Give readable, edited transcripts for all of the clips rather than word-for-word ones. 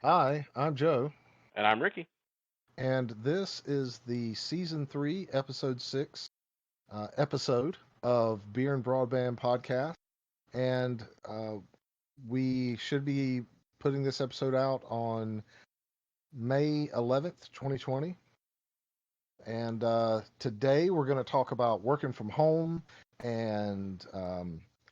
Hi, I'm Joe, And I'm Ricky. and this is the season 3, episode 6 episode of Beer and Broadband podcast. And we should be putting this episode out on May 11th, 2020. And today we're going to talk about working from home and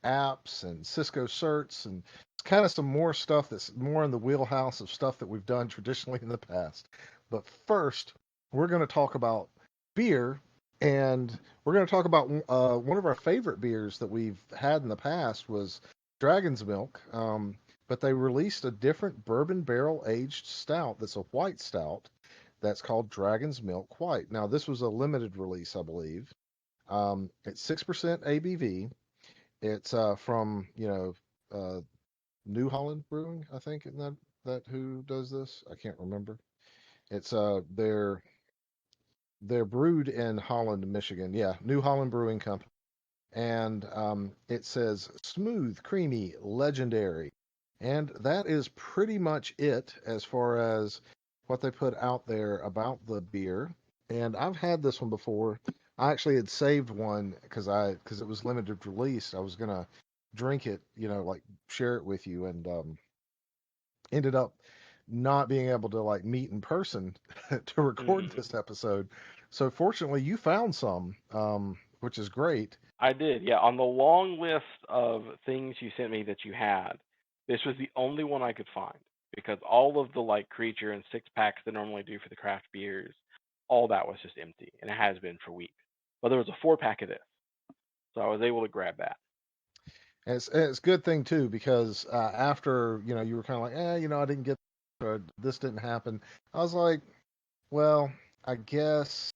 apps and Cisco Certs and kind of some more stuff that's more in the wheelhouse of stuff that we've done traditionally in the past. But first, we're going to talk about beer, and we're going to talk about one of our favorite beers that we've had in the past was Dragon's Milk. But they released a different bourbon barrel aged stout that's a white stout that's called Dragon's Milk White. Now, this was a limited release, I believe. It's 6% ABV. It's from uh, New Holland Brewing, I think. Isn't that who does this? I can't remember. It's they're brewed in Holland, Michigan. Yeah, New Holland Brewing Company. And it says smooth, creamy, legendary. And that is pretty much it as far as what they put out there about the beer. And I've had this one before. I actually had saved one because it was limited release. I was gonna drink it, like share it with you, and ended up not being able to like meet in person to record Hmm. this episode. So fortunately, you found some, which is great. I did, yeah. On the long list of things you sent me that you had, this was the only one I could find because all of the like creature and six packs they normally do for the craft beers, all that was just empty, and it has been for weeks. But there was a 4 pack of this, so I was able to grab that. And it's a good thing too because after you were kind of like, I didn't get or this didn't happen. I was like, well, I guess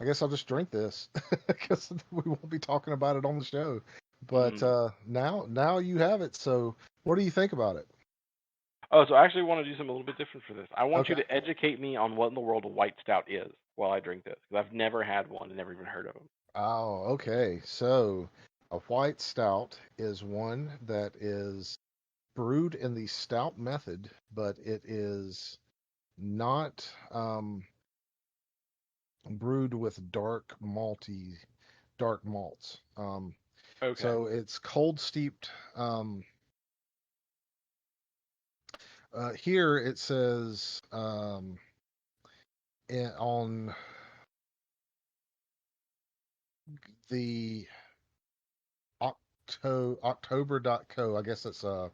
I guess I'll just drink this because we won't be talking about it on the show. But Hmm. now you have it. So what do you think about it? Oh, so I actually want to do something a little bit different for this. I want you Okay. to educate me on what in the world a white stout is while I drink this because I've never had one and never even heard of them. Oh, okay. So a white stout is one that is brewed in the stout method, but it is not brewed with dark malts. Okay. So it's cold steeped. Here it says on the October.co. I guess it's a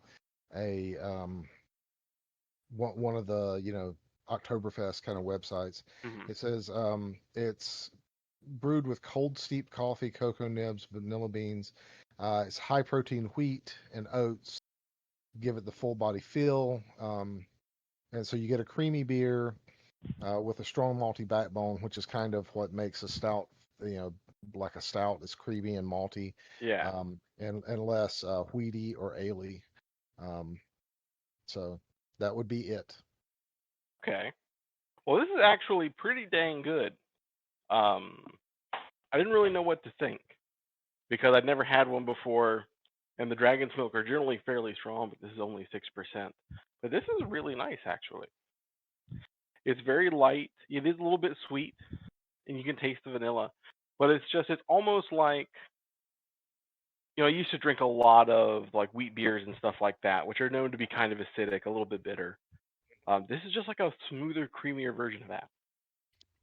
one of the Oktoberfest kind of websites. Hmm. It says it's brewed with cold steeped coffee, cocoa nibs, vanilla beans. It's high protein wheat and oats. Give it the full body feel. And so you get a creamy beer with a strong malty backbone, which is kind of what makes a stout, you know, like a stout is creamy and malty, Yeah. and less wheaty or ale. Um, so that would be it. Okay. Well, this is actually pretty dang good. Um, I didn't really know what to think because I'd never had one before, and the dragon's milk are generally fairly strong, but this is only 6%. But this is really nice, actually. It's very light. It is a little bit sweet, and you can taste the vanilla, but it's almost like I used to drink a lot of like wheat beers and stuff like that, which are known to be kind of acidic, a little bit bitter. This is just like a smoother, creamier version of that.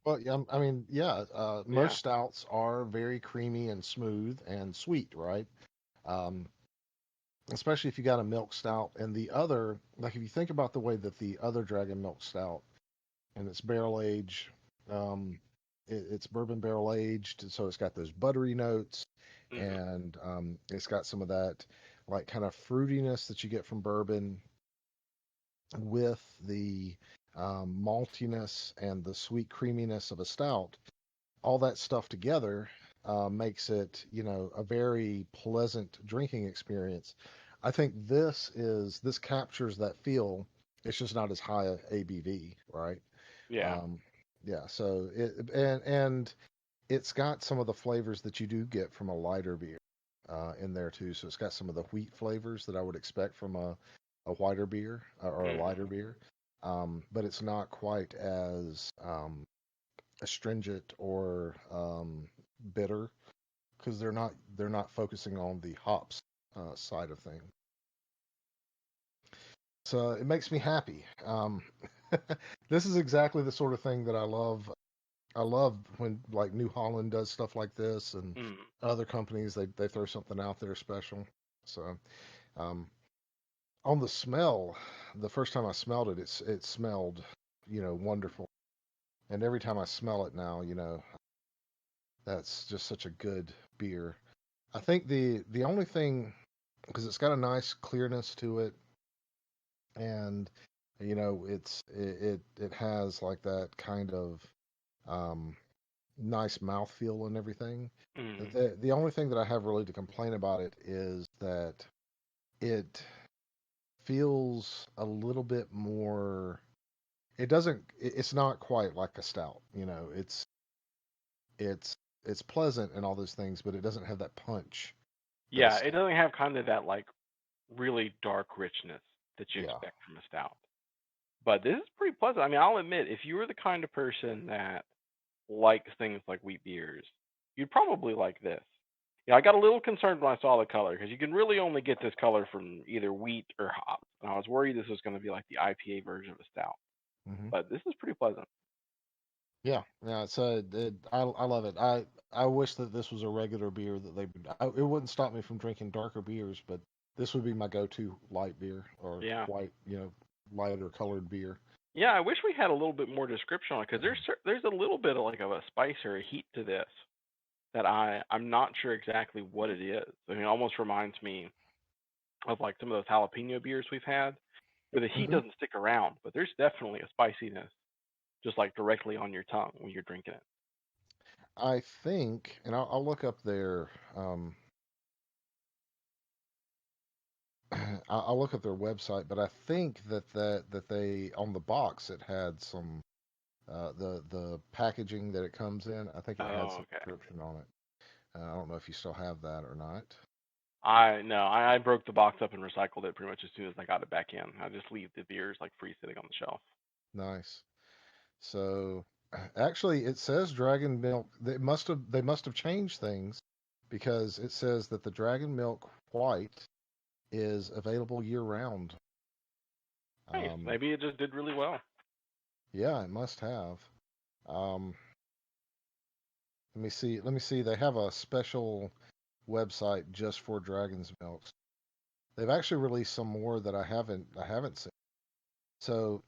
Well, yeah, I mean, yeah, most Yeah. stouts are very creamy and smooth and sweet, right? Um, Especially if you got a milk stout and the other, like if you think about the way that the other dragon milk stout and it's barrel aged, um, it's bourbon barrel aged, so it's got those buttery notes Hmm. and it's got some of that like kind of fruitiness that you get from bourbon with the maltiness and the sweet creaminess of a stout. All that stuff together makes it, a very pleasant drinking experience. I think this captures that feel. It's just not as high a ABV, right? Yeah. Um, yeah, so and it's got some of the flavors that you do get from a lighter beer in there too. So it's got some of the wheat flavors that I would expect from a whiter beer or a lighter Hmm. beer. but it's not quite as astringent or bitter because they're not focusing on the hops side of things. So it makes me happy. This is exactly the sort of thing that I love. I love when like New Holland does stuff like this, and Mm. other companies they throw something out there special. So um, on the smell, the first time I smelled it, it smelled wonderful. And every time I smell it now, that's just such a good beer. I think the only thing, because it's got a nice clearness to it, and it has like that kind of um, nice mouthfeel and everything. Mm. The only thing that I have really to complain about it is that it feels a little bit more. It doesn't. It's not quite like a stout. It's it's pleasant and all those things, but it doesn't have that punch that a Yeah, it stout. doesn't have kind of that like really dark richness that you Yeah. expect from a stout. But this is pretty pleasant. I mean, I'll admit, if you were the kind of person that likes things like wheat beers, you'd probably like this. Yeah, I got a little concerned when I saw the color because you can really only get this color from either wheat or hops, and I was worried this was going to be like the IPA version of a stout. Hmm. But this is pretty pleasant. Yeah, yeah. I love it. I wish that this was a regular beer that it wouldn't stop me from drinking darker beers, but this would be my go-to light beer or Yeah, white, lighter colored beer. yeah. I wish we had a little bit more description on it because there's a little bit of like of a spice or a heat to this that I'm not sure exactly what it is. I mean, it almost reminds me of like some of those jalapeno beers we've had, where the heat Hmm. doesn't stick around, but there's definitely a spiciness just like directly on your tongue when you're drinking it. I think, and I'll look up their I'll look at their website, but I think that they on the box it had some the packaging that it comes in. I think it had Oh, some okay. description on it. I don't know if you still have that or not. I no, I broke the box up and recycled it pretty much as soon as I got it back in. I just leave the beers like free sitting on the shelf. Nice. So actually, it says Dragon Milk. They must have changed things because it says that the Dragon Milk White is available year round. Nice. Um, Maybe it just did really well. yeah, it must have. Um, let me see. Let me see. They have a special website just for Dragon's Milk. They've actually released some more that I haven't seen. So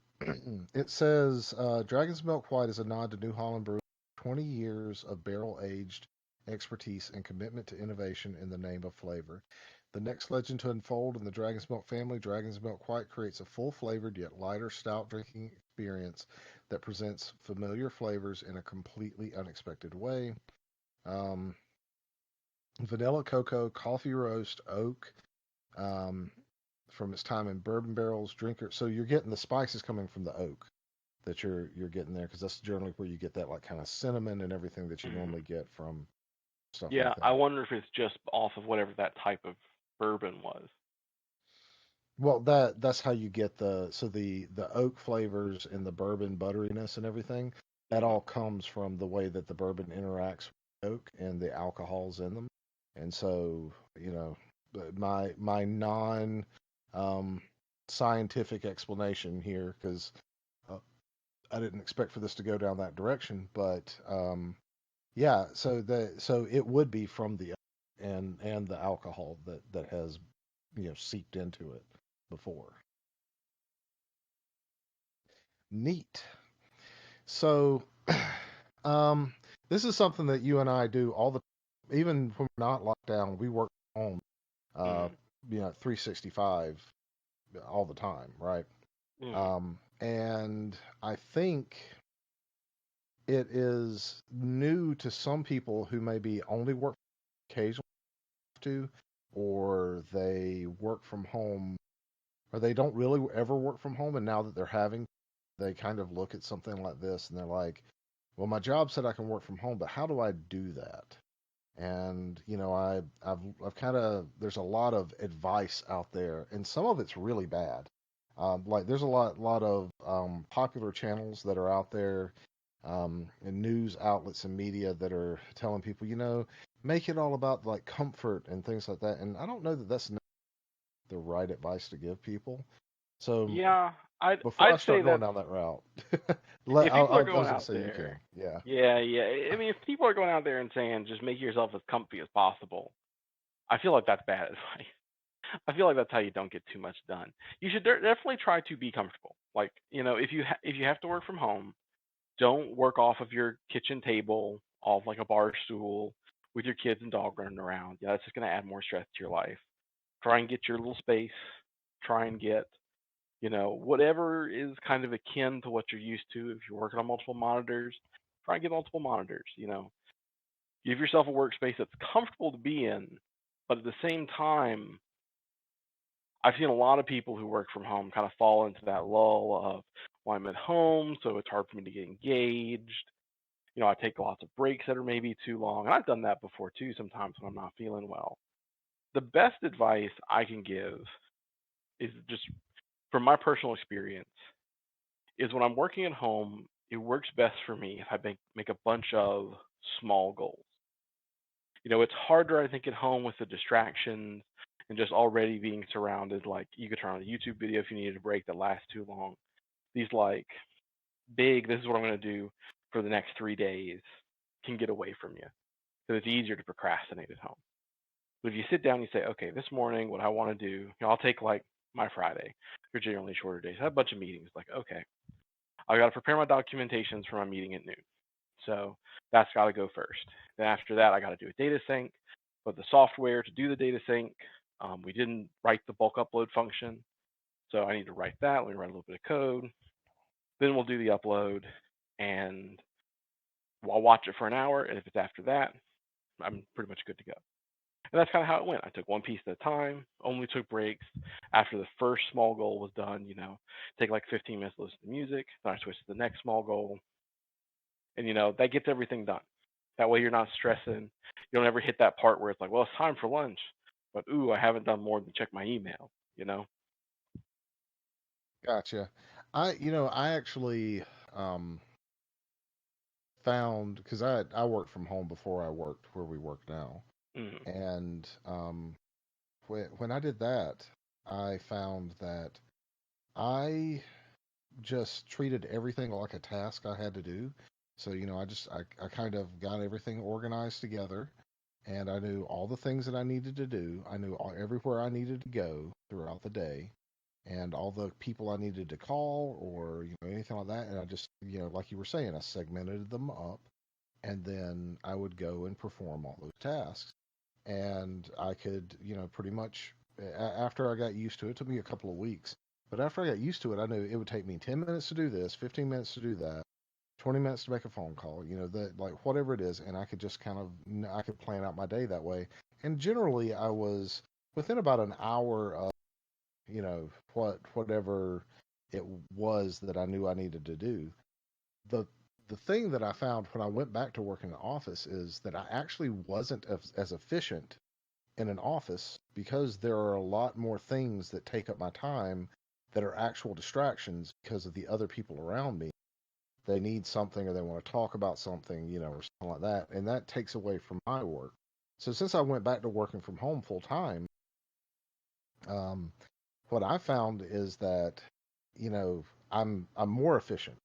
it says Dragon's Milk White is a nod to New Holland Brewing, 20 years of barrel aged expertise and commitment to innovation in the name of flavor. The next legend to unfold in the Dragon's Milk family, Dragon's Milk White creates a full flavored yet lighter stout drinking experience that presents familiar flavors in a completely unexpected way. Um, Vanilla cocoa, coffee roast, oak, um, from its time in bourbon barrels, drinker. So you're getting the spices coming from the oak that you're getting there because that's generally where you get that like kind of cinnamon and everything that you Mm. normally get from stuff Yeah, like I that. wonder if it's just off of whatever that type of bourbon was. Well, that's how you get the oak flavors and the bourbon butteriness and everything. That Mm. all comes from the way that the bourbon interacts with oak and the alcohols in them. And so, my non um, scientific explanation here, because uh, I didn't expect for this to go down that direction, but yeah, so it would be from the and the alcohol that has seeped into it before. Neat. So, um, this is something that you and I do all the even when we're not locked down, we work from home, uh, Mm. 365 all the time, right? Mm. And I think it is new to some people who maybe only work occasionally to, or they work from home, or they don't really ever work from home, and now that they're having, they kind of look at something like this and they're like, well, my job said I can work from home, but how do I do that? And I've kind of there's a lot of advice out there, and some of it's really bad. Like there's a lot of popular channels that are out there, and news outlets and media that are telling people, make it all about like comfort and things like that. And I don't know that that's the right advice to give people. So Yeah, before I I'd say start going that's down that route, if people are I was going gonna out say you can, there. yeah, Yeah, yeah. I mean, if people are going out there and saying just make yourself as comfy as possible, I feel like that's bad advice. I feel like that's how you don't get too much done. You should definitely try to be comfortable. Like, if if you have to work from home, don't work off of your kitchen table, off like a bar stool with your kids and dog running around. Yeah, that's just going to add more stress to your life. Try and get your little space. Try and get, whatever is kind of akin to what you're used to. If you're working on multiple monitors, try and get multiple monitors. Give yourself a workspace that's comfortable to be in, but at the same time, I've seen a lot of people who work from home kind of fall into that lull of, well, I'm at home, so it's hard for me to get engaged. I take lots of breaks that are maybe too long. And I've done that before too, sometimes when I'm not feeling well. The best advice I can give is just from my personal experience is when I'm working at home, it works best for me if I make a bunch of small goals. It's harder, I think, at home with the distractions and just already being surrounded. Like you could turn on a YouTube video if you needed a break that lasts too long. These like big, this is what I'm going to do for the next 3 days can get away from you. So it's easier to procrastinate at home. But if you sit down and you say, okay, this morning, what I want to do, I'll take like my Friday. They're generally shorter days. I have a bunch of meetings. Like, okay, I got to prepare my documentations for my meeting at noon. So that's got to go first. Then after that, I got to do a data sync, but the software to do the data sync, we didn't write the bulk upload function. So I need to write that. Let me write a little bit of code. Then we'll do the upload and I'll watch it for an hour. And if it's after that, I'm pretty much good to go. And that's kind of how it went. I took one piece at a time, only took breaks. After the first small goal was done, take like 15 minutes to listen to music. Then I switched to the next small goal. And, that gets everything done. That way you're not stressing. You don't ever hit that part where it's like, well, it's time for lunch. But, ooh, I haven't done more than check my email, you know? gotcha. I actually um, found because I worked from home before I worked where we work now, Mm, and when I did that, I found that I just treated everything like a task I had to do. So, I kind of got everything organized together and I knew all the things that I needed to do. I knew everywhere I needed to go throughout the day and all the people I needed to call or, anything like that. And I just, like you were saying, I segmented them up and then I would go and perform all those tasks. And I could, pretty much after I got used to it, it took me a couple of weeks. But after I got used to it, I knew it would take me 10 minutes to do this, 15 minutes to do that, 20 minutes to make a phone call, that like whatever it is. And I could just kind of, I could plan out my day that way. And generally, I was within about an hour of, whatever it was that I knew I needed to do. The the thing that I found when I went back to work in the office is that I actually wasn't as efficient in an office because there are a lot more things that take up my time that are actual distractions because of the other people around me. They need something or they want to talk about something, or something like that. And that takes away from my work. So since I went back to working from home full time, um, what I found is that, I'm more efficient.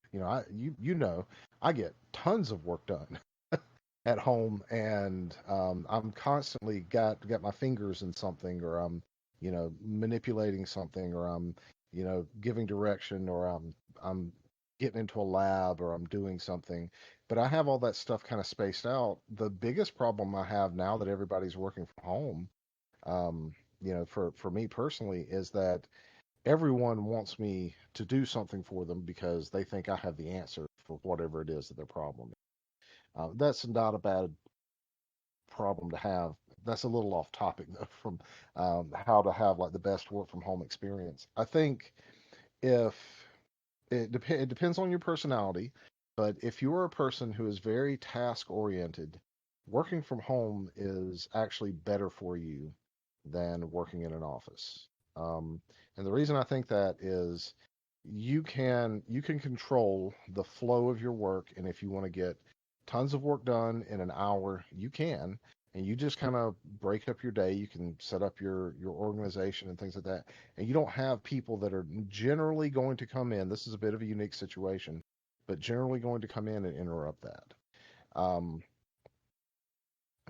I get tons of work done at home, and I'm constantly got my fingers in something, or I'm manipulating something, or I'm giving direction, or I'm getting into a lab, or I'm doing something. But I have all that stuff kind of spaced out. The biggest problem I have now that everybody's working from home, for me personally, is that everyone wants me to do something for them because they think I have the answer for whatever it is that their problem is. That's not a bad problem to have. That's a little off topic though from how to have like the best work from home experience. I think if it depends on your personality, but if you're a person who is very task oriented, working from home is actually better for you than working in an office. And the reason I think that is you can control the flow of your work, and if you want to get tons of work done in an hour, you can, and you just kind of break up your day. You can set up your organization and things like that, and you don't have people that are generally going to come in. This is a bit of a unique situation, but generally going to come in and interrupt that. Um,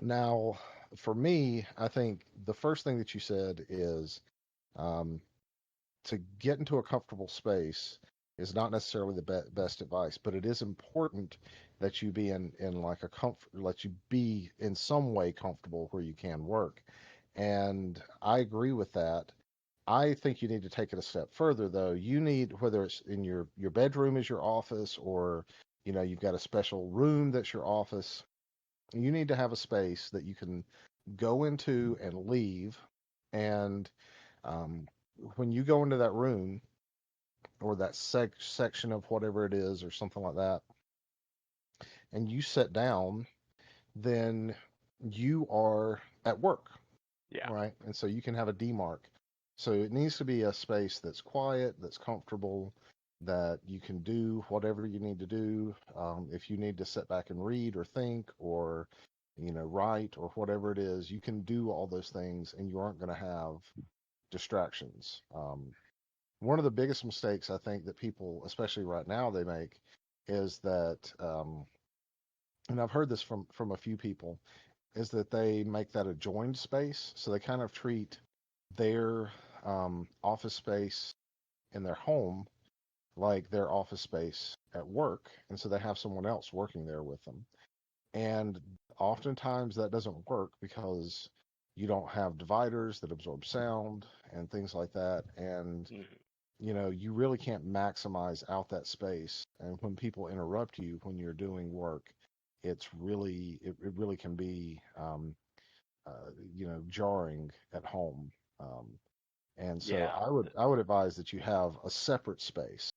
Now, for me, I think the first thing that you said is um, to get into a comfortable space is not necessarily the best advice, but it is important that you be in like a comfort, let you be in some way comfortable where you can work. And I agree with that. I think you need to take it a step further, though. You need, whether it's in your bedroom is your office, or you've got a special room that's your office. You need to have a space that you can go into and leave. And um, when you go into that room or that section of whatever it is or something like that, and you sit down, then you are at work, Yeah. right? And so you can have a demarc. So it needs to be a space that's quiet, that's comfortable, that you can do whatever you need to do. If you need to sit back and read or think or write or whatever it is, you can do all those things, and you aren't going to have distractions. One of the biggest mistakes I think that people, especially right now, they make is that, and I've heard this from a few people, is that they make that a joined space. So they kind of treat their office space in their home like their office space at work, and so they have someone else working there with them. And oftentimes that doesn't work because you don't have dividers that absorb sound and things like that. And Mhm. you really can't maximize out that space. And when people interrupt you when you're doing work, it really can be jarring at home. Um, and so Yeah. I would advise that you have a separate space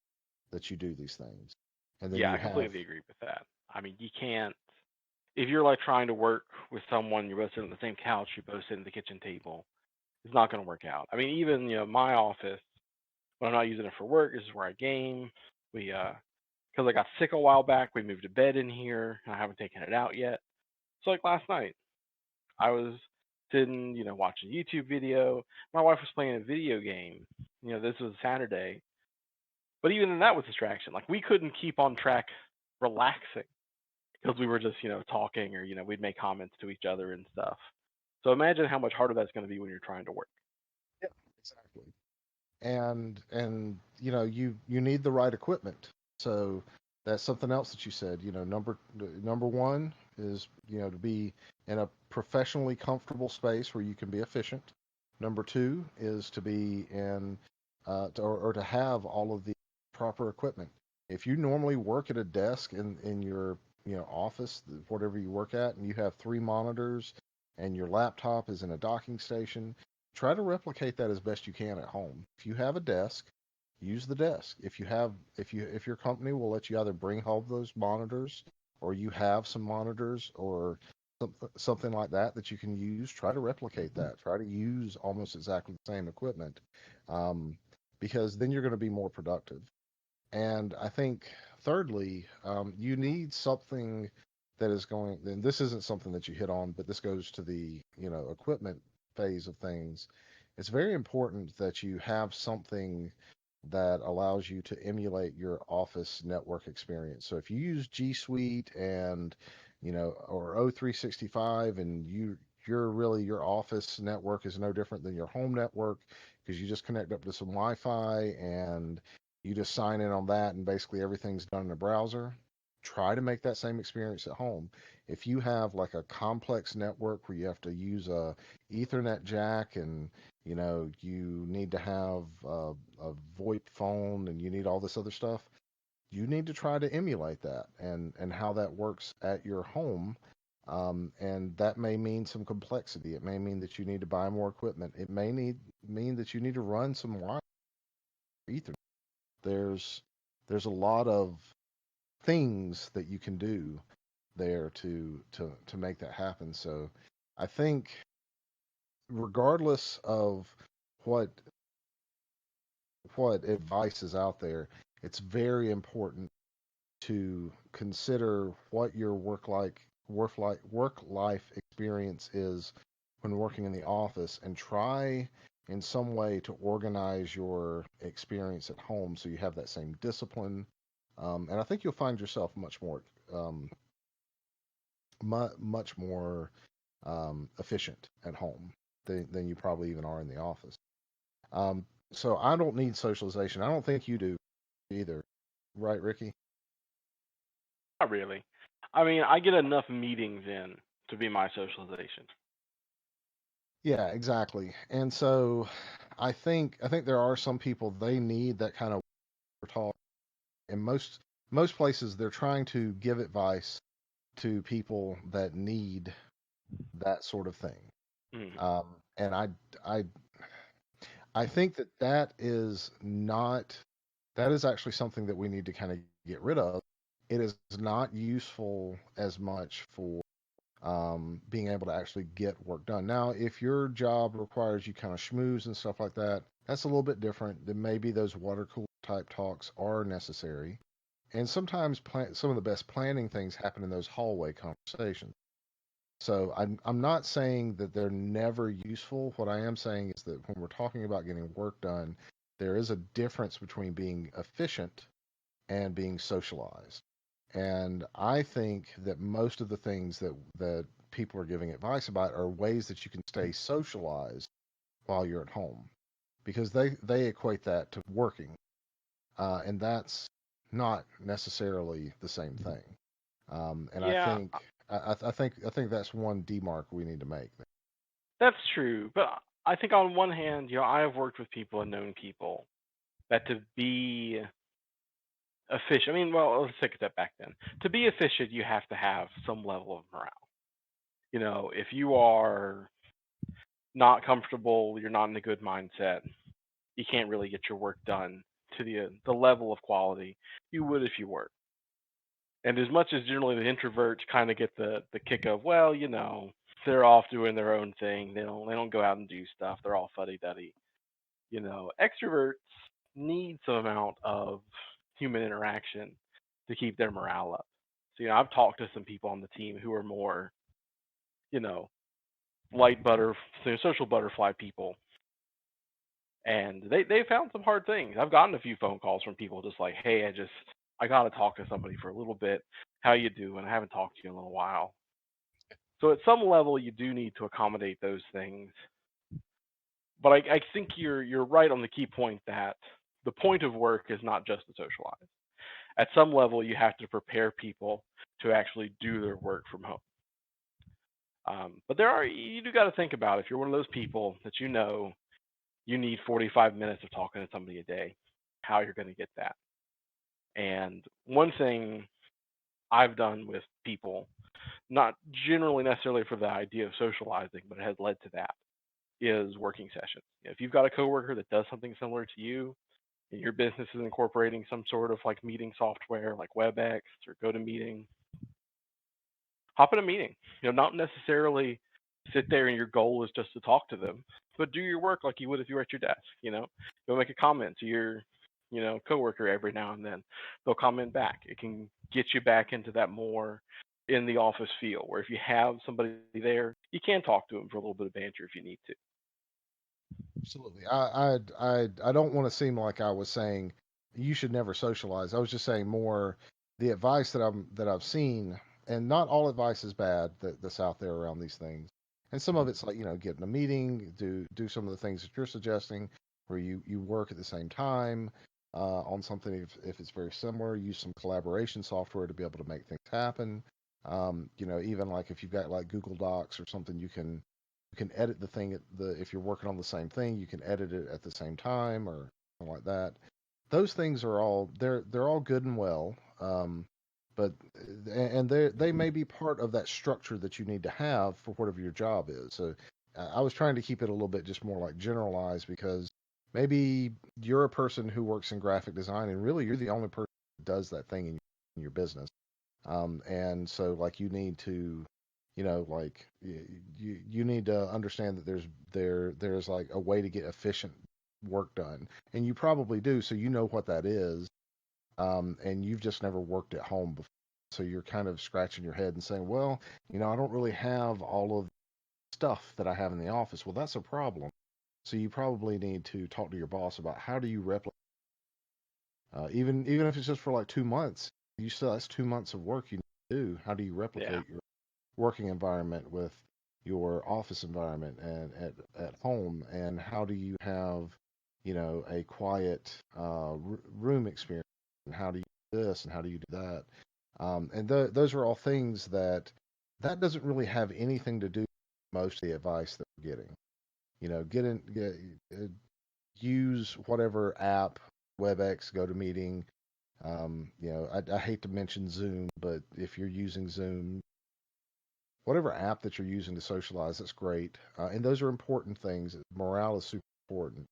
that you do these things, and then Yeah, you I have. completely agree with that. I mean, you can't if you're like trying to work with someone, you're both sitting on the same couch, you both sit at the kitchen table. It's not going to work out. I mean, even my office when I'm not using it for work, this is where I game. We because I got sick a while back, we moved a bed in here. I haven't taken it out yet. So like last night, I was sitting, watching a YouTube video. My wife was playing a video game. This was Saturday, but even then, that was distraction. Like we couldn't keep on track, relaxing because we were just, talking or we'd make comments to each other and stuff. So imagine how much harder that's going to be when you're trying to work. Yeah, exactly. And you need the right equipment. So that's something else that you said. Number one is to be in a professionally comfortable space where you can be efficient. Number two is to be in or to have all of the proper equipment. If you normally work at a desk in your office, whatever you work at, and you have three monitors and your laptop is in a docking station, try to replicate that as best you can at home. If you have a desk, use the desk. If your company will let you either bring home those monitors, or you have some monitors or something like that you can use, try to replicate that. Try to use almost exactly the same equipment, um, because then you're going to be more productive. And I think thirdly, you need something that is going, and this isn't something that you hit on, but this goes to the, equipment phase of things. It's very important that you have something that allows you to emulate your office network experience. So if you use G Suite and, or O365, and your office network is no different than your home network because you just connect up to some Wi-Fi and you just sign in on that, and basically everything's done in a browser. Try to make that same experience at home. If you have like a complex network where you have to use a Ethernet jack, and you need to have a VoIP phone, and you need all this other stuff, you need to try to emulate that and how that works at your home. And that may mean some complexity. It may mean that you need to buy more equipment. It may mean that you need to run some wire Ethernet. There's there's a lot of things that you can do there to make that happen. So I think regardless of what what advice is out there, it's very important to consider what your work life experience is when working in the office, and try in some way to organize your experience at home so you have that same discipline. And I think you'll find yourself um, much more efficient at home than you probably even are in the office. So I don't need socialization. I don't think you do either, right, Ricky? Not really. I mean, I get enough meetings in to be my socialization. Yeah, exactly. And so I think there are some people, they need that kind of talk. In most places, they're trying to give advice to people that need that sort of thing. Mm. And I I think that is not that is actually something that we need to kind of get rid of. It is not useful as much for being able to actually get work done. Now, if your job requires you kind of schmooze and stuff like that, that's a little bit different. Then maybe those water cooler type talks are necessary. And sometimes some of the best planning things happen in those hallway conversations. So I'm not saying that they're never useful. What I am saying is that when we're talking about getting work done, there is a difference between being efficient and being socialized. And I think that most of the things that people are giving advice about are ways that you can stay socialized while you're at home, because they equate that to working, and that's not necessarily the same thing. And I Yeah, think I think that's one demark we need to make. that's true. But I think on one hand, I have worked with people and known people that to be efficient, I mean, well, let's take a step back then. To be efficient, you have to have some level of morale. If you are not comfortable, you're not in a good mindset, you can't really get your work done to the level of quality you would if you were. And as much as generally the introverts kind of get the kick of, well, they're off doing their own thing. They don't go out and do stuff. They're all fuddy duddy. Extroverts need some amount of human interaction to keep their morale up. So I've talked to some people on the team who are more, you know, light butter, social butterfly people, and they found some hard things. I've gotten a few phone calls from people just like, hey, I got to talk to somebody for a little bit. How you doing? I haven't talked to you in a little while. So at some level, you do need to accommodate those things. But I think you're right on the key point that the point of work is not just to socialize. At some level, you have to prepare people to actually do their work from home. But you do got to think about if you're one of those people that you need 45 minutes of talking to somebody a day, how you're going to get that. And one thing I've done with people, not generally necessarily for the idea of socializing, but it has led to that, is working sessions. If you've got a coworker that does something similar to you, and your business is incorporating some sort of like meeting software like WebEx or GoToMeeting, hop in a meeting. Not necessarily sit there and your goal is just to talk to them, but do your work like you would if you were at your desk. You'll make a comment to your, coworker every now and then. They'll comment back. It can get you back into that more in the office feel, where if you have somebody there, you can talk to them for a little bit of banter if you need to. Absolutely. I don't want to seem like I was saying you should never socialize. I was just saying more the advice that I've seen, and not all advice is bad that's out there around these things. And some of it's like, get in a meeting, do some of the things that you're suggesting, where you work at the same time on something if it's very similar. Use some collaboration software to be able to make things happen. Even like if you've got like Google Docs or something, you can edit the thing if you're working on the same thing, you can edit it at the same time or something like that. Those things are all they're all good and well, but and they may be part of that structure that you need to have for whatever your job is. So I was trying to keep it a little bit just more like generalized, because maybe you're a person who works in graphic design and really you're the only person that does that thing in your business. And so like you need to, like you need to understand that there's like a way to get efficient work done, and you probably do, so you know what that is, and you've just never worked at home before. So you're kind of scratching your head and saying, well, I don't really have all of the stuff that I have in the office. Well, that's a problem. So you probably need to talk to your boss about how do you replicate, even if it's just for like 2 months, you still that's 2 months of work you need to do. How do you Yeah. replicate your working environment with your office environment and at home, and how do you have a quiet room experience, and how do you do this and how do you do that, and those are all things that doesn't really have anything to do with most of the advice that we're getting. Uh, use whatever app, WebEx, GoToMeeting. I hate to mention Zoom, but if you're using Zoom, whatever app that you're using to socialize, that's great. And those are important things. Morale is super important.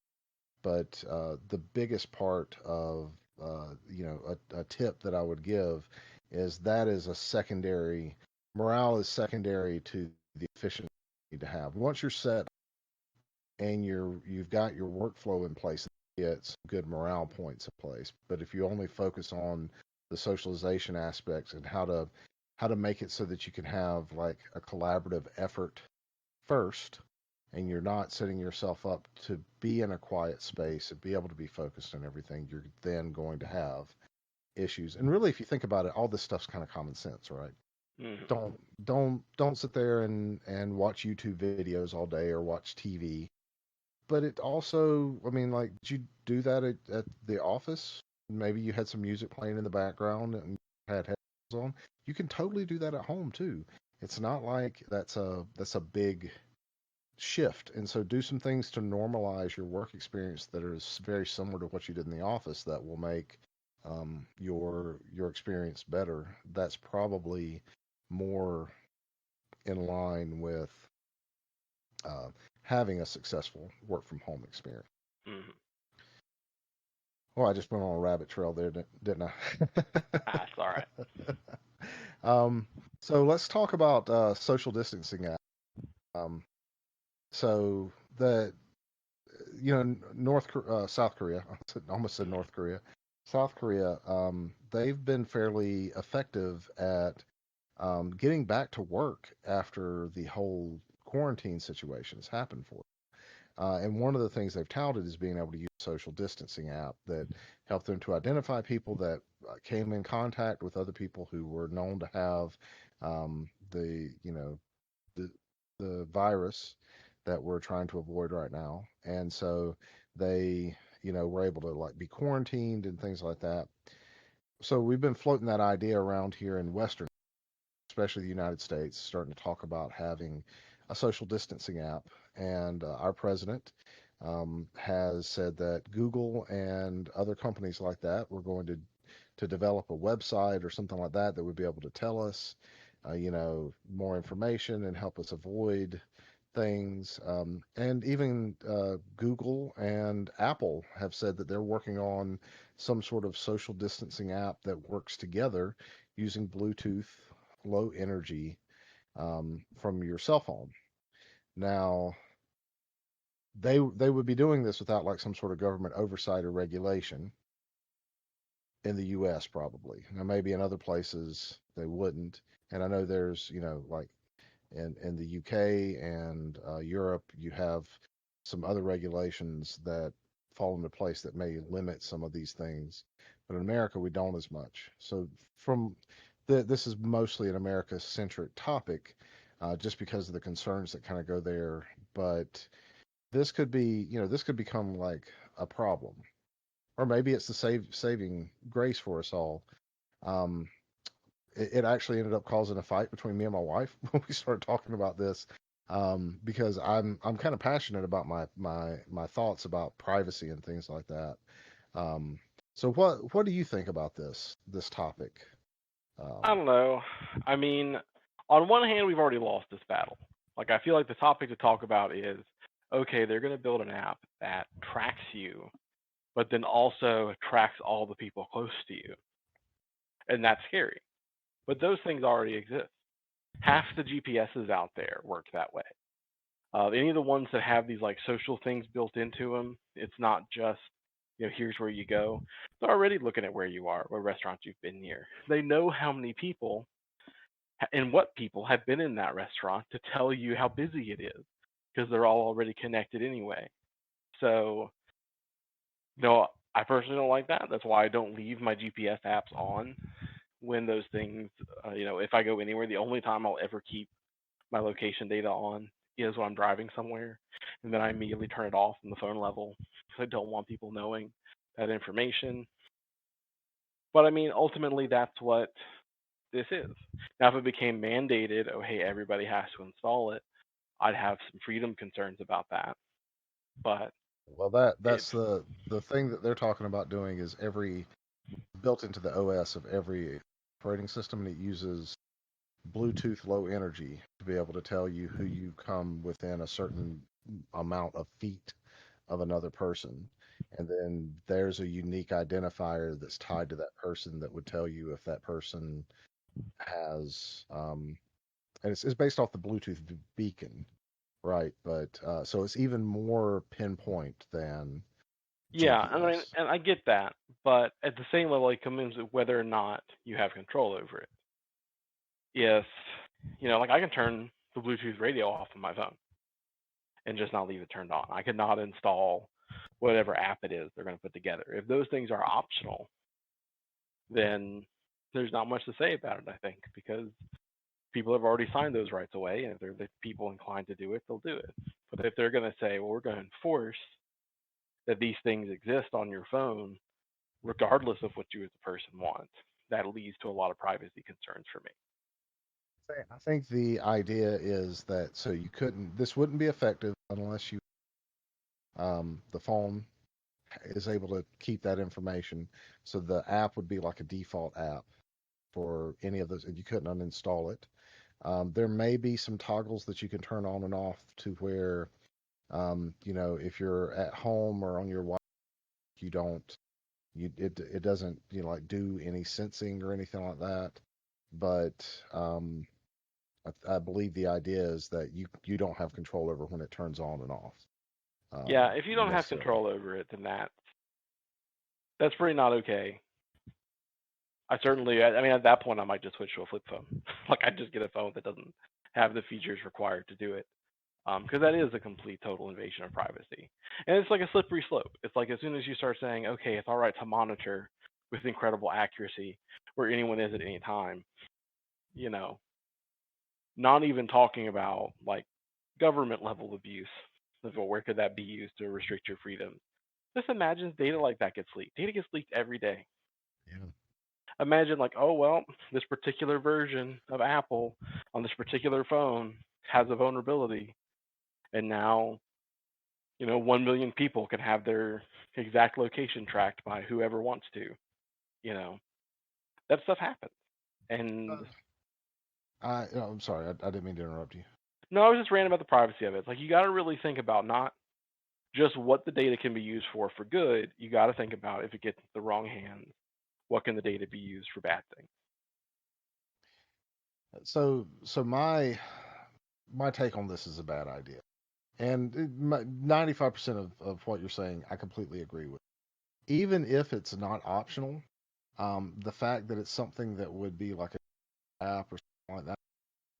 But the biggest part of, a tip that I would give is that is a secondary, morale is secondary to the efficiency you need to have. Once you're set and you've got your workflow in place, get some good morale points in place. But if you only focus on the socialization aspects and how to make it so that you can have like a collaborative effort first, and you're not setting yourself up to be in a quiet space and be able to be focused on everything, you're then going to have issues. And really, if you think about it, all this stuff's kind of common sense, right? Hmm. Don't sit there and watch YouTube videos all day or watch TV. But it also, I mean, like, did you do that at the office? Maybe you had some music playing in the background and had headphones on. You can totally do that at home too. It's not like that's a big shift. And so do some things to normalize your work experience that are very similar to what you did in the office that will make your experience better. That's probably more in line with uh, having a successful work from home experience. Hmm. Well, I just went on a rabbit trail there, didn't I? Ah, it's all right. um, so let's talk about social distancing. Um, so the South Korea, I almost said North Korea, South Korea, they've been fairly effective at getting back to work after the whole quarantine situation has happened for them. And one of the things they've touted is being able to use a social distancing app that helped them to identify people that came in contact with other people who were known to have the the virus that we're trying to avoid right now. And so they, were able to like be quarantined and things like that. So we've been floating that idea around here in Western, especially the United States, starting to talk about having a social distancing app. And our president has said that Google and other companies like that were going to develop a website or something like that that would be able to tell us, more information and help us avoid things. And even Google and Apple have said that they're working on some sort of social distancing app that works together using Bluetooth, low energy, from your cell phone. Now, they would be doing this without like some sort of government oversight or regulation in the US probably. Now maybe in other places they wouldn't. And I know there's, like in the UK and Europe, you have some other regulations that fall into place that may limit some of these things. But in America, we don't as much. So from this is mostly an America-centric topic, just because of the concerns that kind of go there. But this could become like a problem, or maybe it's the saving grace for us all. Um, it actually ended up causing a fight between me and my wife when we started talking about this, because I'm kind of passionate about my thoughts about privacy and things like that. Um, so what do you think about this topic? I Um, don't know. I mean, on one hand, we've already lost this battle. Like, I feel like the topic to talk about is okay, they're going to build an app that tracks you, but then also tracks all the people close to you. And that's scary. But those things already exist. Half the GPSs out there work that way. Any of the ones that have these like social things built into them, it's not just here's where you go. They're already looking at where you are, what restaurants you've been near. They know how many people and what people have been in that restaurant to tell you how busy it is because they're all already connected anyway. So, I personally don't like that. That's why I don't leave my GPS apps on when those things, if I go anywhere, the only time I'll ever keep my location data on is when I'm driving somewhere, and then I immediately turn it off on the phone level because I don't want people knowing that information. But I mean, ultimately, that's what this is. Now, if it became mandated, oh, hey, everybody has to install it, I'd have some freedom concerns about that. But Well, if, that's the thing that they're talking about doing is every built into the OS of every operating system, and it uses Bluetooth low energy to be able to tell you who you come within a certain amount of feet of another person. And then there's a unique identifier that's tied to that person that would tell you if that person has, and it's based off the Bluetooth beacon, right? But so it's even more pinpoint than yeah, I mean, GPS. and I get that, but at the same level, it comes with whether or not you have control over it. If, like I can turn the Bluetooth radio off on my phone and just not leave it turned on. I could not install whatever app it is they're going to put together. If those things are optional, then there's not much to say about it, I think, because people have already signed those rights away, and if they're the people inclined to do it, they'll do it. But if they're going to say, well, we're going to enforce that these things exist on your phone, regardless of what you as a person want, that leads to a lot of privacy concerns for me. I think the idea is that so this wouldn't be effective unless the phone is able to keep that information. So the app would be like a default app for any of those, and you couldn't uninstall it. There may be some toggles that you can turn on and off to where, if you're at home or on your Wi-Fi, you don't, it doesn't, like do any sensing or anything like that. But I believe the idea is that you don't have control over when it turns on and off, Yeah, if you don't have necessarily. control over it, then that's pretty not okay. I mean, at that point, I might just switch to a flip phone. Like, I'd just get a phone that doesn't have the features required to do it. Because that is a complete total invasion of privacy. And it's like a slippery slope. It's like as soon as you start saying, okay, it's all right to monitor with incredible accuracy where anyone is at any time, you know, not even talking about like government level abuse. Well, where could that be used to restrict your freedom? Just imagine data like that gets leaked. Data gets leaked every day. Yeah. Imagine like, oh well, this particular version of Apple on this particular phone has a vulnerability, and now 1 million people can have their exact location tracked by whoever wants to. You know, that stuff happens. And I'm sorry, I didn't mean to interrupt you. no, I was just ranting about the privacy of it. It's like you got to really think about not just what the data can be used for good. You got to think about if it gets into the wrong hands, what can the data be used for bad things? So my take on this is a bad idea, and 95% of what you're saying, I completely agree with. Even if it's not optional, the fact that it's something that would be like an app or something like that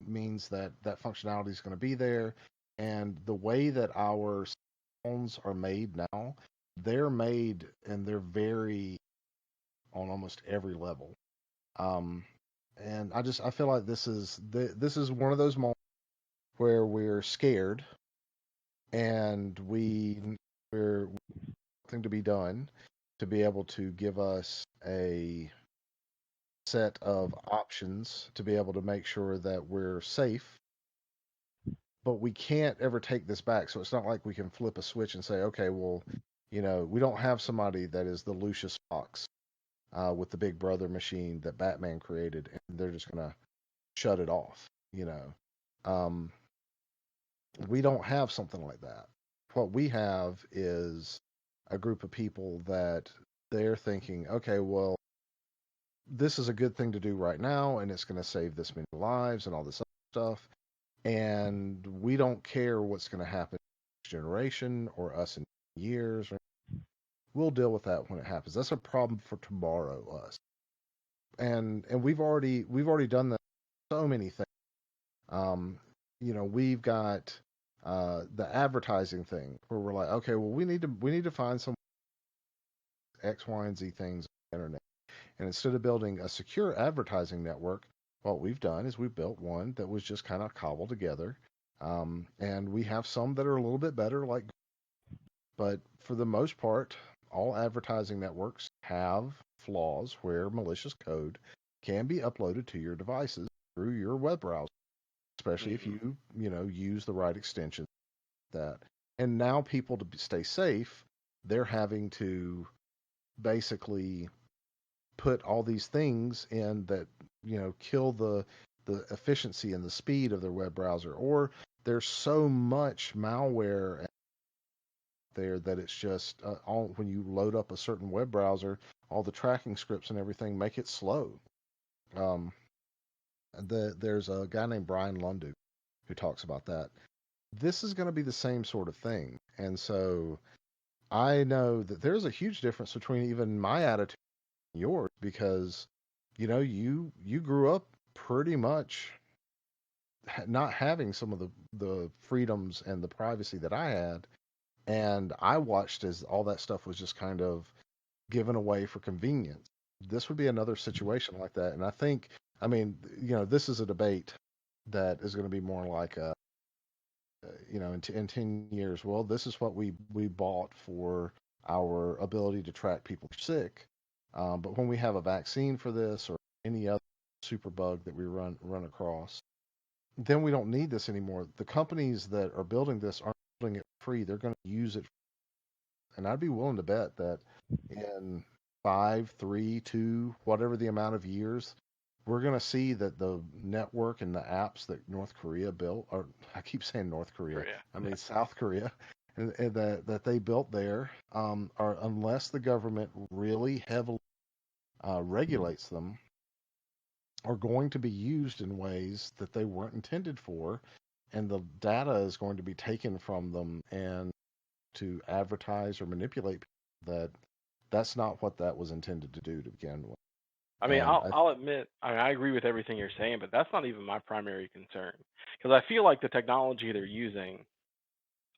means that that functionality is going to be there. And the way that our phones are made now, they're made and they're very on almost every level. Um, and I feel like this is one of those moments where we're scared and we're something to be done to be able to give us a set of options to be able to make sure that we're safe, but we can't ever take this back. So it's not like we can flip a switch and say, okay, well, we don't have somebody that is the Lucius Fox with the Big Brother machine that Batman created, and they're just gonna shut it off. Um, we don't have something like that. What we have is a group of people that they're thinking, okay, well, this is a good thing to do right now, and it's going to save this many lives and all this other stuff. and we don't care what's going to happen next generation or us in years. We'll deal with that when it happens. That's a problem for tomorrow, us. And we've already done that. So many things. Um, we've got the advertising thing where we're like, okay, well, we need to find some X, Y, and Z things on the internet. And instead of building a secure advertising network, what we've done is we've built one that was just kind of cobbled together. And we have some that are a little bit better, but for the most part, all advertising networks have flaws where malicious code can be uploaded to your devices through your web browser, especially if Hmm. you use the right extension. That and now people to stay safe, they're having to basically put all these things in that kill the efficiency and the speed of their web browser, or there's so much malware there that it's just all when you load up a certain web browser, all the tracking scripts and everything make it slow. um, there's a guy named Brian Lundu who talks about that. This is going to be the same sort of thing, and so I know that there's a huge difference between even my attitude and yours, because you grew up pretty much not having some of the freedoms and the privacy that I had, and I watched as all that stuff was just kind of given away for convenience. This would be another situation like that, and I mean, this is a debate that is going to be more like in 10 years, well, this is what we bought for our ability to track people sick. But when we have a vaccine for this or any other super bug that we run across, then we don't need this anymore. The companies that are building this aren't building it free. They're going to use it. And I'd be willing to bet that in 5, 3, 2, whatever the amount of years, we're going to see that the network and the apps that North Korea built, or I keep saying North Korea, Korea. I mean South Korea, and that they built there, are, unless the government really heavily regulates them, are going to be used in ways that they weren't intended for, and the data is going to be taken from them and to advertise or manipulate people that that's not what that was intended to do to begin with. I mean, And I'll admit, I agree with everything you're saying, but that's not even my primary concern because I feel like the technology they're using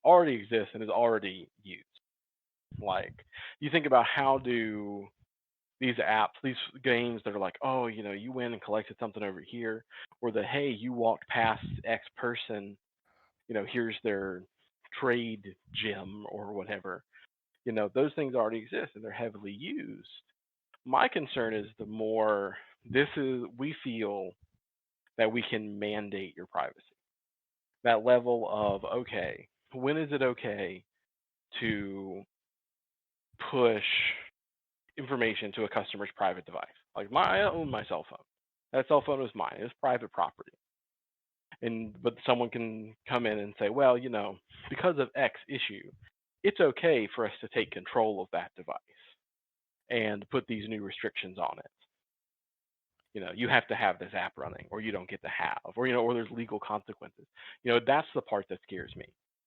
already exists and is already used. Like, you think about how do these apps, these games that are like, oh, you went and collected something over here, or the hey, you walked past X person, here's their trade gem or whatever. Those things already exist and they're heavily used. My concern is the more we feel that we can mandate your privacy. That level of, okay, when is it okay to push information to a customer's private device? Like I own my cell phone. That cell phone is mine. It's private property. But someone can come in and say, well, because of X issue, it's okay for us to take control of that device and put these new restrictions on it. You have to have this app running, or you don't get to have, or there's legal consequences. That's the part that scares me,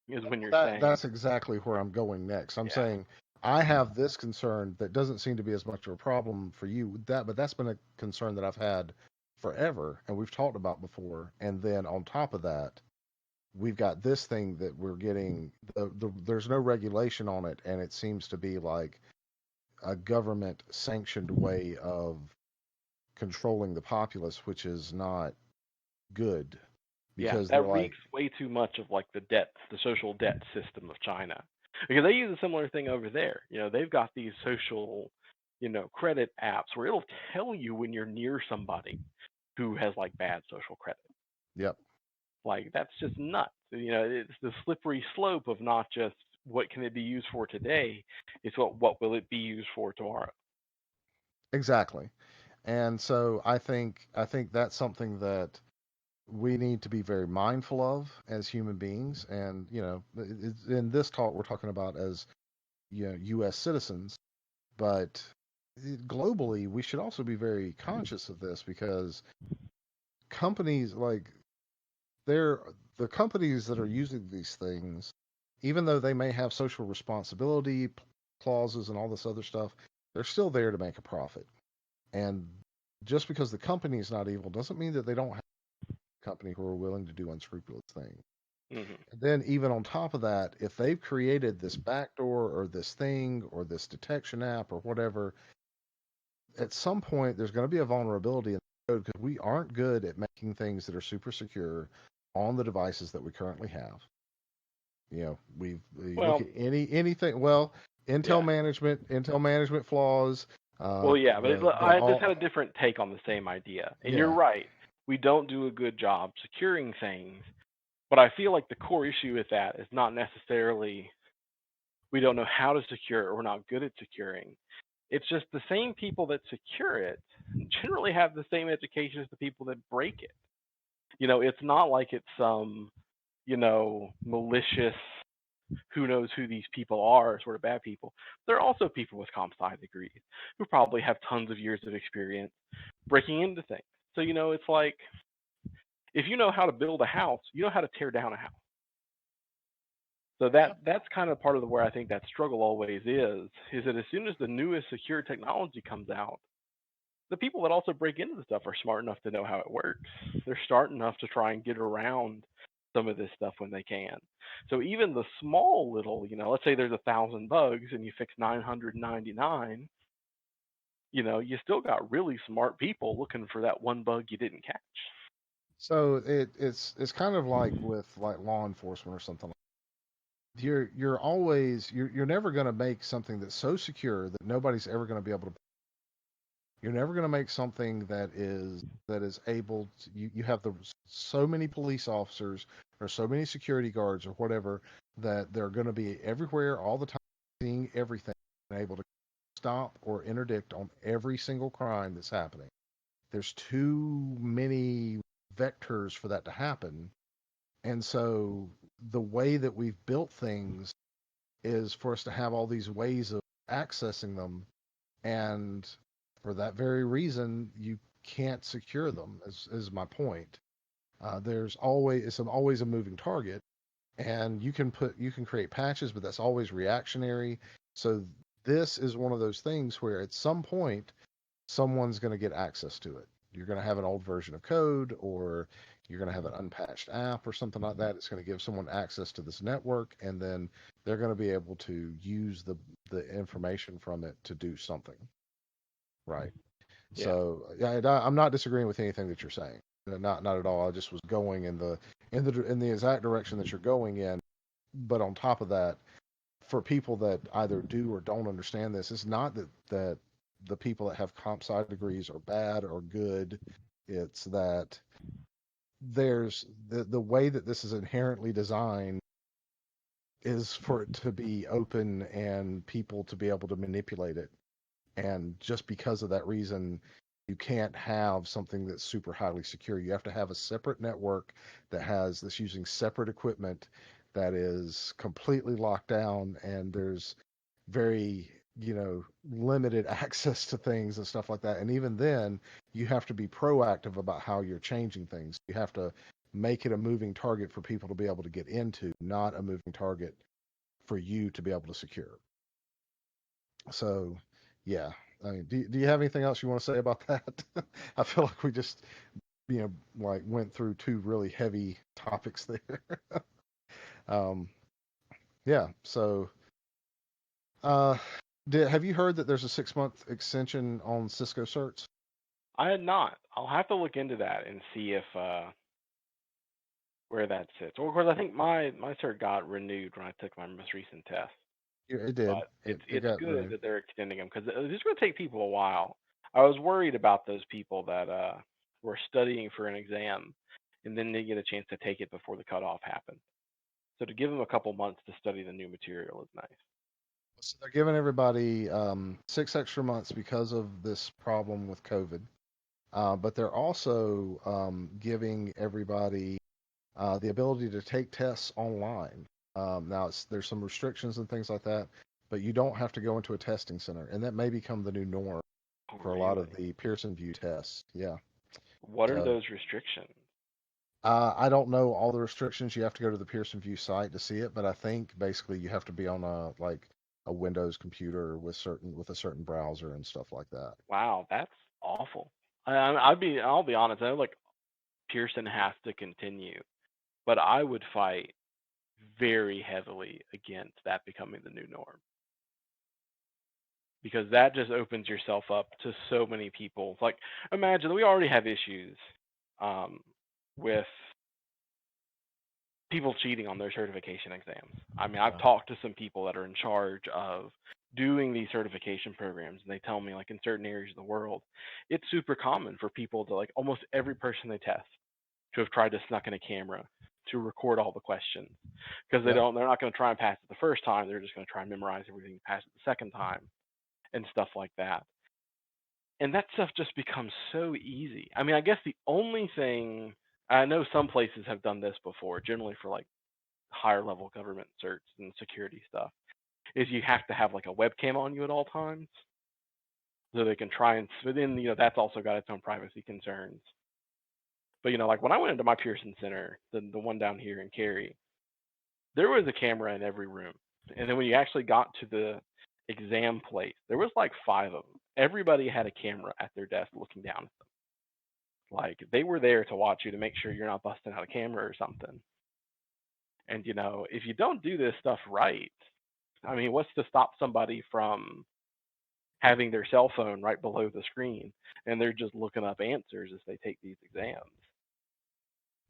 is when you're saying, that's exactly where I'm going next. I'm yeah, saying I have this concern that doesn't seem to be as much of a problem for you, but that's been a concern that I've had forever, and we've talked about before. And then on top of that, we've got this thing that we're getting. There's no regulation on it, and it seems to be like a government sanctioned way of controlling the populace, which is not good, yeah, because they're that like, reeks way too much of like the social debt system of China, because they use a similar thing over there. They've got these social, credit apps where it'll tell you when you're near somebody who has like bad social credit. yep, Like that's just nuts. It's the slippery slope of not just what can it be used for today, it's what will it be used for tomorrow. exactly. And so I think that's something that we need to be very mindful of as human beings. And in this talk, we're talking about as U.S. citizens, but globally, we should also be very conscious of this, because companies like they're the companies that are using these things, even though they may have social responsibility clauses and all this other stuff, they're still there to make a profit. And just because the company is not evil doesn't mean that they don't have a company who are willing to do unscrupulous things. Hmm. And then even on top of that, if they've created this backdoor or this thing or this detection app or whatever, at some point there's going to be a vulnerability in the code because we aren't good at making things that are super secure on the devices that we currently have. We look Well, at anything. Well, yeah. Intel management flaws. Well, yeah, but The I just had all a different take on the same idea. And you're Yeah. right. We don't do a good job securing things, but I feel like the core issue with that is not necessarily we don't know how to secure it or we're not good at securing. It's just the same people that secure it generally have the same education as the people that break it. It's not like it's some, malicious, who knows who these people are, sort of bad people. There are also people with comp sci degrees who probably have tons of years of experience breaking into things. So, it's like if you know how to build a house, you know how to tear down a house. So Yeah. that's kind of part of where I think that struggle always is that as soon as the newest secure technology comes out, the people that also break into the stuff are smart enough to know how it works. They're smart enough to try and get around some of this stuff when they can. So even the small little, let's say there's 1,000 bugs and you fix 999, you still got really smart people looking for that one bug you didn't catch. So it's kind of like with like law enforcement or something. You're never going to make something that's so secure that nobody's ever going to be able to. You're never going to make something that is able to, you have so many police officers or so many security guards or whatever that they're going to be everywhere all the time, seeing everything and able to stop or interdict on every single crime that's happening. There's too many vectors for that to happen. And so the way that we've built things is for us to have all these ways of accessing them. And for that very reason, you can't secure them, is my point. It's always a moving target. And you can create patches, but that's always reactionary. So this is one of those things where at some point someone's going to get access to it. You're going to have an old version of code, or you're going to have an unpatched app or something like that. It's going to give someone access to this network, and then they're going to be able to use the information from it to do something. Right. Yeah. So yeah, I'm not disagreeing with anything that you're saying. Not at all. I just was going in the exact direction that you're going in. But on top of that, for people that either do or don't understand this, it's not that the people that have comp sci degrees are bad or good. It's that there's the way that this is inherently designed is for it to be open and people to be able to manipulate it. And just because of that reason, you can't have something that's super highly secure. You have to have a separate network that's using separate equipment that is completely locked down, and there's very, limited access to things and stuff like that. And even then, you have to be proactive about how you're changing things. You have to make it a moving target for people to be able to get into, not a moving target for you to be able to secure. So, yeah. I mean, do you have anything else you want to say about that? I feel like we just, like went through two really heavy topics there. um, yeah. So, uh, have you heard that there's a 6-month extension on Cisco Certs? I had not. I'll have to look into that and see if where that sits. Well, of course, I think my cert got renewed when I took my most recent test. Yeah, it did. But it's It it's got good renewed. that they're extending them because it's going to take people a while. I was worried about those people that were studying for an exam and then they get a chance to take it before the cutoff happened. So to give them a couple months to study the new material is nice. So they're giving everybody 6 extra months because of this problem with COVID. But they're also giving everybody the ability to take tests online. Now, there's some restrictions and things like that, but you don't have to go into a testing center, and that may become the new norm Oh, for a lot of really? the Pearson VUE tests. Yeah. What are So those restrictions? I don't know all the restrictions. You have to go to the Pearson VUE site to see it, but I think basically you have to be on a Windows computer with a certain browser and stuff like that. Wow, that's awful. I'll be honest. I know like Pearson has to continue, but I would fight very heavily against that becoming the new norm because that just opens yourself up to so many people. Like, imagine we already have issues um, with people cheating on their certification exams. I mean, I've Yeah. talked to some people that are in charge of doing these certification programs, and they tell me, like, in certain areas of the world, it's super common for people to, like, almost every person they test to have tried to snuck in a camera to record all the questions because Yep. they're not going to try and pass it the first time. They're just going to try and memorize everything, pass it the second time, and stuff like that. And that stuff just becomes so easy. I mean, I guess the only thing I know some places have done this before, generally for like higher level government certs and security stuff, is you have to have like a webcam on you at all times so they can try and within that's also got its own privacy concerns. But like when I went into my Pearson Center, the one down here in Cary, there was a camera in every room. And then when you actually got to the exam place, there was like 5 of them. Everybody had a camera at their desk looking down at them. Like they were there to watch you to make sure you're not busting out a camera or something. And if you don't do this stuff right, I mean, what's to stop somebody from having their cell phone right below the screen and they're just looking up answers as they take these exams?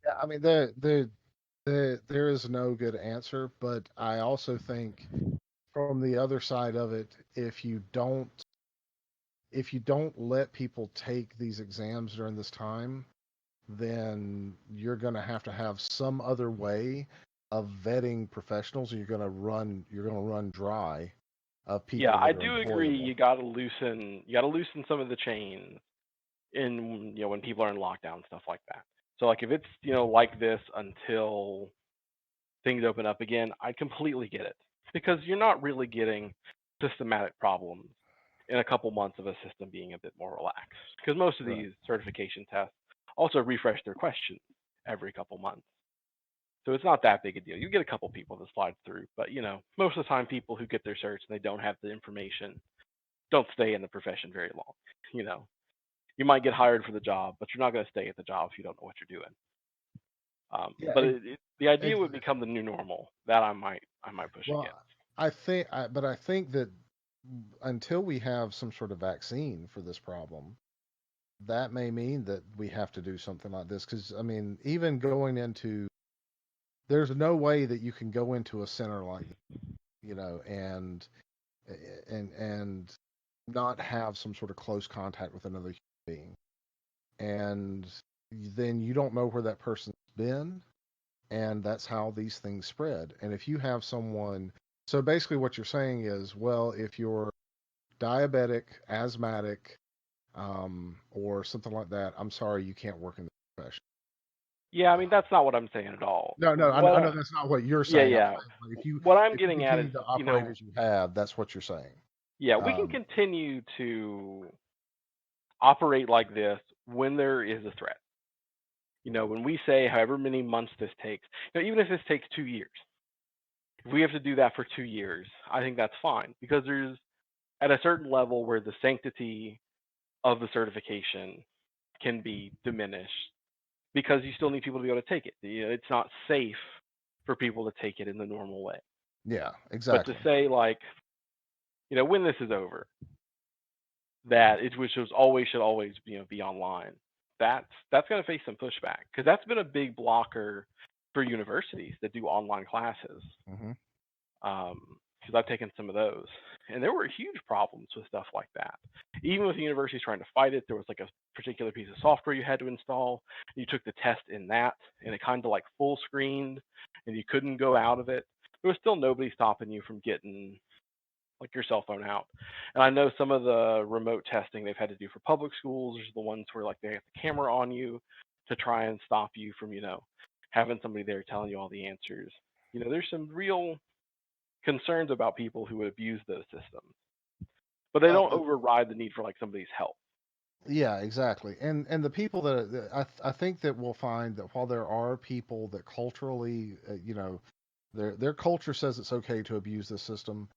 Yeah, I mean, there is no good answer, but I also think from the other side of it, if you don't let people take these exams during this time, then you're going to have some other way of vetting professionals, and you're going to run dry of Yeah, people I that are do agree. employable. You got to loosen some of the chains in when people are in lockdown, stuff like that. So like if it's like this until things open up again, I completely get it because you're not really getting systematic problems in a couple months of a system being a bit more relaxed because most of Right. these certification tests also refresh their questions every couple months. So it's not that big a deal. You get a couple people that slide through, but most of the time people who get their certs and they don't have the information don't stay in the profession very long. You know, you might get hired for the job, but you're not going to stay at the job if you don't know what you're doing. Yeah, But the idea would exactly. become the new normal that I might push Well, against. but I think that until we have some sort of vaccine for this problem, that may mean that we have to do something like this. Because I mean, even going into, there's no way that you can go into a center like, and not have some sort of close contact with another human being, and then you don't know where that person's been, and that's how these things spread. And if you have someone, so basically what you're saying is, well, if you're diabetic, asthmatic, or something like that, I'm sorry, you can't work in the profession. Yeah, I Uh, mean that's not what I'm saying at all. no, no, I know that's not what you're Yeah, saying. I'm yeah. saying, like, if you What I'm if you getting at is, continue to operate as you have, that's what you're saying. yeah, we can Um, continue to operate like this when there is a threat. When we say however many months this takes, even if this takes 2 years, if we have to do that for 2 years, I think that's fine because there's at a certain level where the sanctity of the certification can be diminished because you still need people to be able to take it. It's not safe for people to take it in the normal way. yeah, But to exactly. say like, when this is over, that it which was always should always be online. That's going to face some pushback because that's been a big blocker for universities that do online classes. Hmm. Because I've taken some of those, and there were huge problems with stuff like that. Even with the universities trying to fight it, there was like a particular piece of software you had to install. You took the test in that, and it kind of like full screened, and you couldn't go out of it. There was still nobody stopping you from getting like your cell phone out. And I know some of the remote testing they've had to do for public schools is the ones where like they have the camera on you to try and stop you from, having somebody there telling you all the answers. There's some real concerns about people who would abuse those systems. But they Well, don't override the need for like somebody's help. Yeah, exactly. And the people I think that we'll find that while there are people that culturally, their culture says it's okay to abuse the system,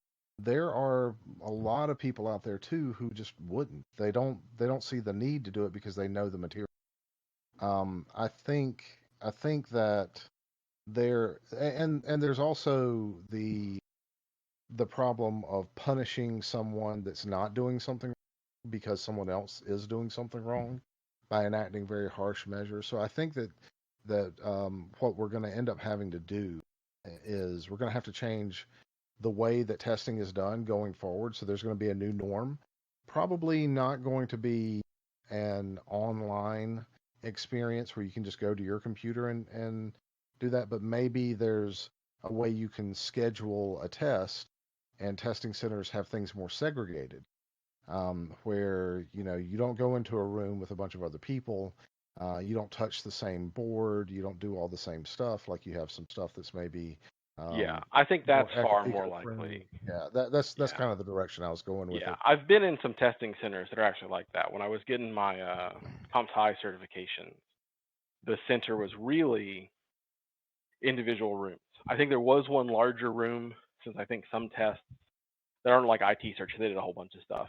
there are a lot of people out there too who just wouldn't. They don't see the need to do it because they know the material. I think that and there's also the problem of punishing someone that's not doing something because someone else is doing something wrong by enacting very harsh measures. So I think that what we're going to end up having to do is we're going to have to change the way that testing is done going forward. So there's going to be a new norm. Probably not going to be an online experience where you can just go to your computer and do that, but maybe there's a way you can schedule a test and testing centers have things more segregated, where you don't go into a room with a bunch of other people. You don't touch the same board. You don't do all the same stuff. Like you have some stuff that's maybe Yeah, um, I think that's more far more eco-friendly. likely. Yeah, that's Yeah. kind of the direction I was going with Yeah, it. I've been in some testing centers that are actually like that. When I was getting my comp sci certification, the center was really individual rooms. I think there was one larger room, since I think some tests that aren't like IT search, they did a whole bunch of stuff.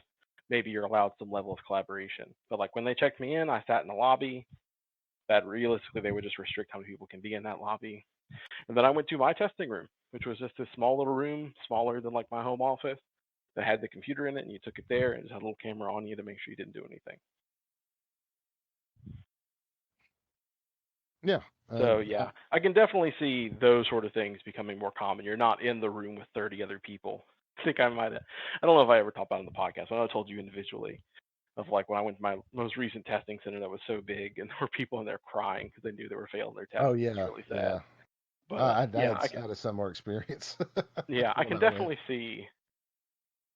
Maybe you're allowed some level of collaboration. But like when they checked me in, I sat in the lobby. That realistically they would just restrict how many people can be in that lobby. And then I went to my testing room, which was just this small little room, smaller than like my home office, that had the computer in it, and you took it there and just had a little camera on you to make sure you didn't do anything. Yeah, So yeah, I can definitely see those sort of things becoming more common. You're not in the room with 30 other people. I think I might have, I don't know if I ever talked about it on the podcast, but I told you individually of like when I went to my most recent testing center that was so big and there were people in there crying because they knew they were failing their oh test. It was yeah, really sad. yeah. But I yeah, had a similar experience I when can I went. definitely see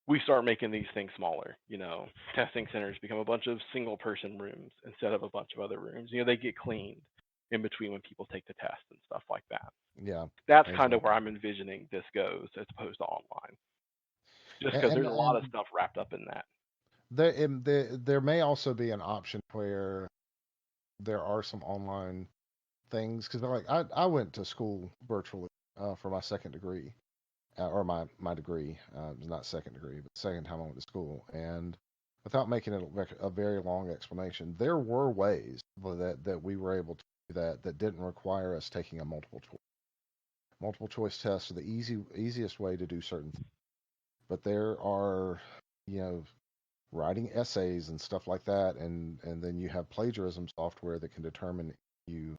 we start making these things smaller. Testing centers become a bunch of single person rooms instead of a bunch of other rooms. They get cleaned in between when people take the test and stuff like that. Yeah, That's kind of where exactly. I'm envisioning this goes as opposed to online. Just because And there's a lot of and stuff wrapped up in that. there may also be an option where there are some online things because like I went to school virtually for my second degree, or my degree. It was not second degree, but second time I went to school. And without making it a very long explanation, there were ways that we were able to do that didn't require us taking a multiple choice. Multiple choice tests are the easiest way to do certain things, but there are, you know, writing essays and stuff like that, and then you have plagiarism software that can determine you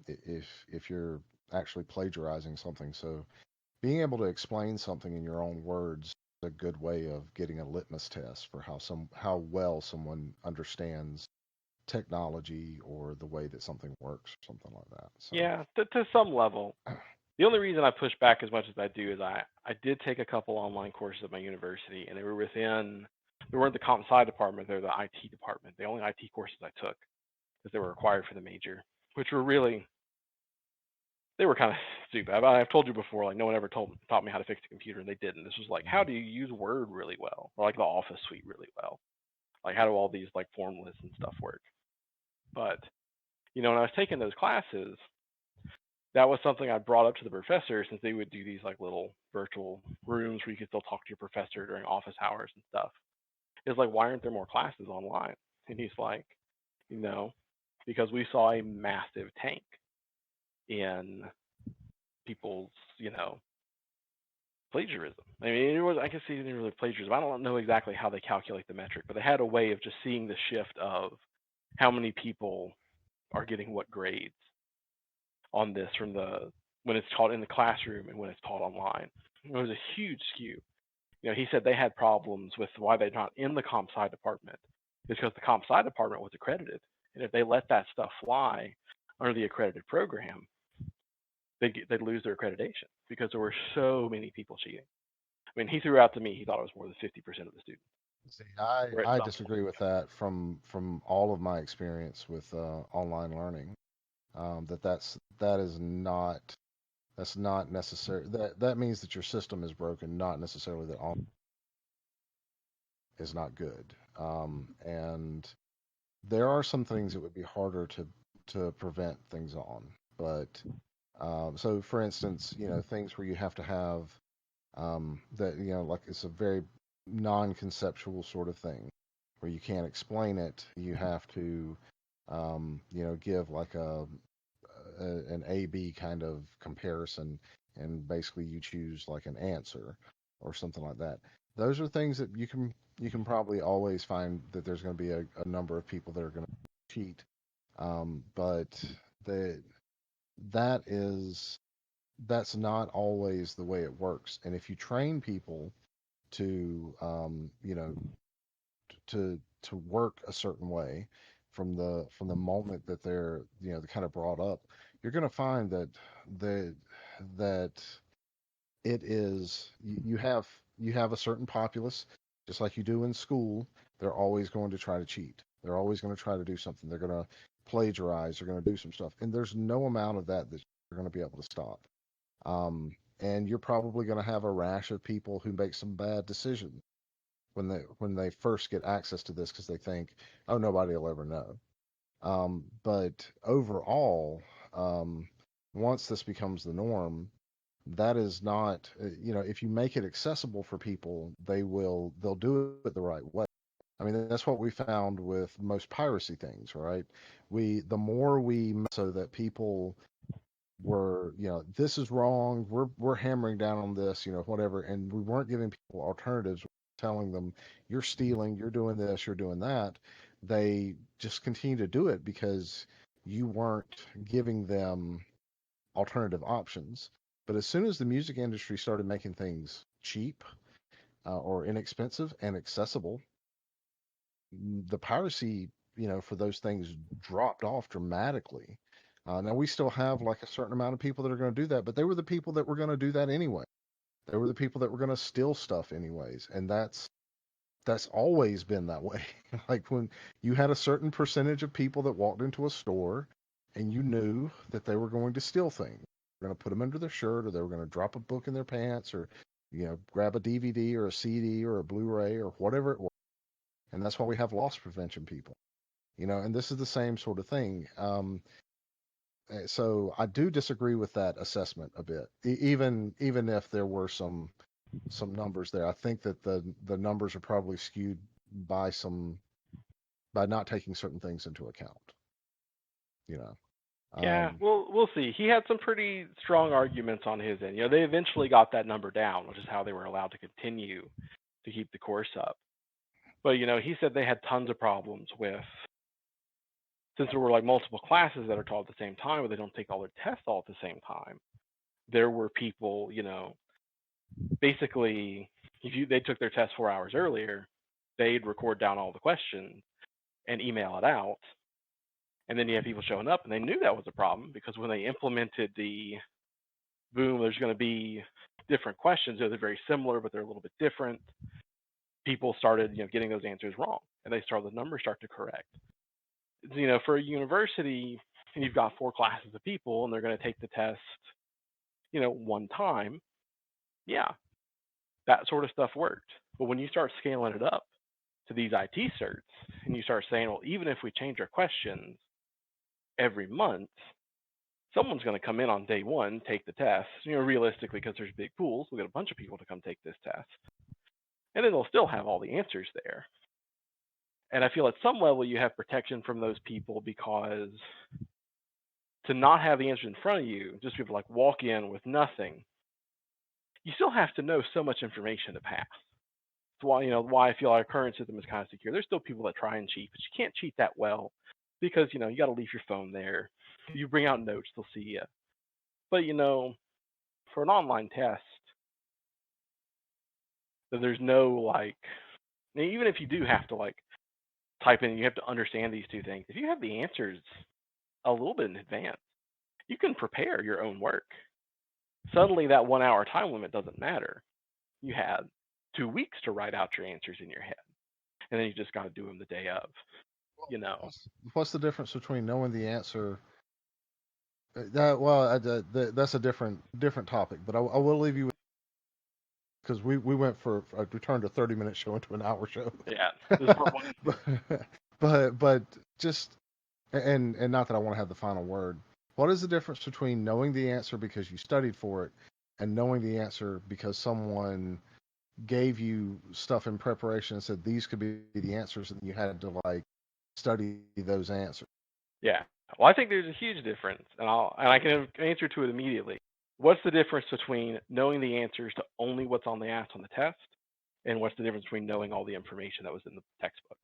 if you're actually plagiarizing something. So being able to explain something in your own words is a good way of getting a litmus test for how well someone understands technology or the way that something works or something like that. So Yeah, to some level. The only reason I push back as much as I do is I did take a couple online courses at my university, and they weren't the comp sci department, they're the IT department. The only IT courses I took because they were required for the major, which were really, they were kind of stupid. I've told you before, like no one ever taught me how to fix a computer, and they didn't. This was like, how do you use Word really well, or like the Office suite really well? Like how do all these like formulas and stuff work? But when I was taking those classes, that was something I brought up to the professor since they would do these like little virtual rooms where you could still talk to your professor during office hours and stuff. It's like, why aren't there more classes online? And he's like, you know, because we saw a massive tank in people's, plagiarism. I mean, I guess he didn't really plagiarism. I don't know exactly how they calculate the metric, but they had a way of just seeing the shift of how many people are getting what grades on this from the when it's taught in the classroom and when it's taught online. It was a huge skew. He said they had problems with why they're not in the comp sci department. It's because the comp sci department was accredited, and if they let that stuff fly under the accredited program, they'd lose their accreditation because there were so many people cheating. I mean, he threw out to me he thought it was more than 50% of the students see, were at I some point. disagree with that from all of my experience with online learning. That is not that's not necessary. That means that your system is broken, not necessarily that all is not good. And there are some things that would be harder to prevent things on. But so, for instance, things where you have to have that, like it's a very non-conceptual sort of thing where you can't explain it. You have to, give like an A/B kind of comparison, and basically you choose like an answer or something like that. Those are things that you can probably always find that there's going to be a number of people that are going to cheat. But the that is that's not always the way it works. And if you train people to to work a certain way from the moment that they're they're kind of brought up, you're going to find that that it is you have a certain populace, just like you do in school. They're always going to try to cheat. They're always going to try to do something. They're going to plagiarize. They're going to do some stuff, and there's no amount of that you're going to be able to stop. And you're probably going to have a rash of people who make some bad decisions when they first get access to this because they think, oh, nobody will ever know. But overall, um, once this becomes the norm, that is not, if you make it accessible for people, they'll do it the right way. I mean, that's what we found with most piracy things, right? The more we so that people were, this is wrong. We're hammering down on this, whatever, and we weren't giving people alternatives, telling them you're stealing, you're doing this, you're doing that. They just continue to do it because you weren't giving them alternative options. But as soon as the music industry started making things cheap or inexpensive and accessible, the piracy, for those things dropped off dramatically. Now we still have like a certain amount of people that are going to do that, but they were the people that were going to do that anyway. They were the people that were going to steal stuff anyways, and that's always been that way. Like when you had a certain percentage of people that walked into a store, and you knew that they were going to steal things. They were going to put them under their shirt, or they were going to drop a book in their pants, or grab a DVD or a CD or a Blu-ray or whatever it was. And that's why we have loss prevention people. And this is the same sort of thing. So I do disagree with that assessment a bit. Even if there were some numbers there, I think that the numbers are probably skewed by by not taking certain things into account. You know. Yeah, Um, we'll see. He had some pretty strong arguments on his end. They eventually got that number down, which is how they were allowed to continue to keep the course up. But he said they had tons of problems with, since there were like multiple classes that are taught at the same time, but they don't take all their tests all at the same time. There were people, basically, if they took their test 4 hours earlier, they'd record down all the questions and email it out. And then you have people showing up, and they knew that was a problem because when they implemented the boom, there's going to be different questions. They're very similar, but they're a little bit different. People started, getting those answers wrong, and the numbers start to correct. For a university, you've got 4 classes of people, and they're going to take the test, one time. Yeah, that sort of stuff worked. But when you start scaling it up to these IT certs, and you start saying, well, even if we change our questions every month, someone's going to come in on day one, take the test, realistically, because there's big pools, we'll get a bunch of people to come take this test. And then they'll still have all the answers there. And I feel at some level you have protection from those people because to not have the answer in front of you, just people like walk in with nothing, you still have to know so much information to pass. That's why I feel our current system is kind of secure. There's still people that try and cheat, but you can't cheat that well because you got to leave your phone there. You bring out notes, they'll see you. But for an online test, there's no like, even if you do have to like type in, you have to understand these two things. If you have the answers a little bit in advance, you can prepare your own work. Suddenly, that 1 hour time limit doesn't matter. You had 2 weeks to write out your answers in your head, and then you just got to do them the day of. what's the difference between knowing the answer? That's a different topic, but I will leave you with, because we went we turned a 30-minute show into an hour show. Yeah, this is part one. but just and not that I want to have the final word. What is the difference between knowing the answer because you studied for it and knowing the answer because someone gave you stuff in preparation and said these could be the answers and you had to like study those answers? Yeah. Well, I think there's a huge difference, and I can answer to it immediately. What's the difference between knowing the answers to only what's on the asked on the test, and what's the difference between knowing all the information that was in the textbook?